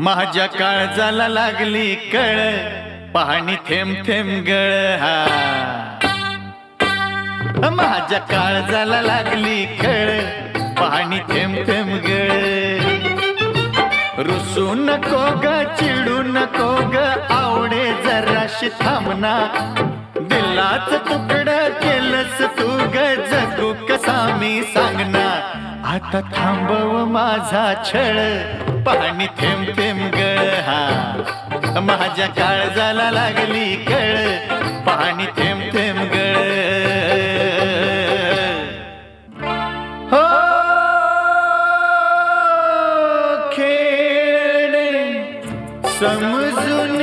माझ्या काळजाला लागली कळ, पाणी थेंब थेंब गळ. हा माझ्या काळजाला लागली कळ, पाणी थेंब थेंब गळ. रुसू नको ग, चिडू नको ग, आवडे जराशी थांबना. दिलाच तुकडं केलंस तू ग, जगू कसा मी सांगना. आता थांबव माझा छळ, पाणी थेंब थेंब गळ. हा माझ्या काळजाला लागली कळ, पाणी थेंब थेंब गळ. हो खेळ समजून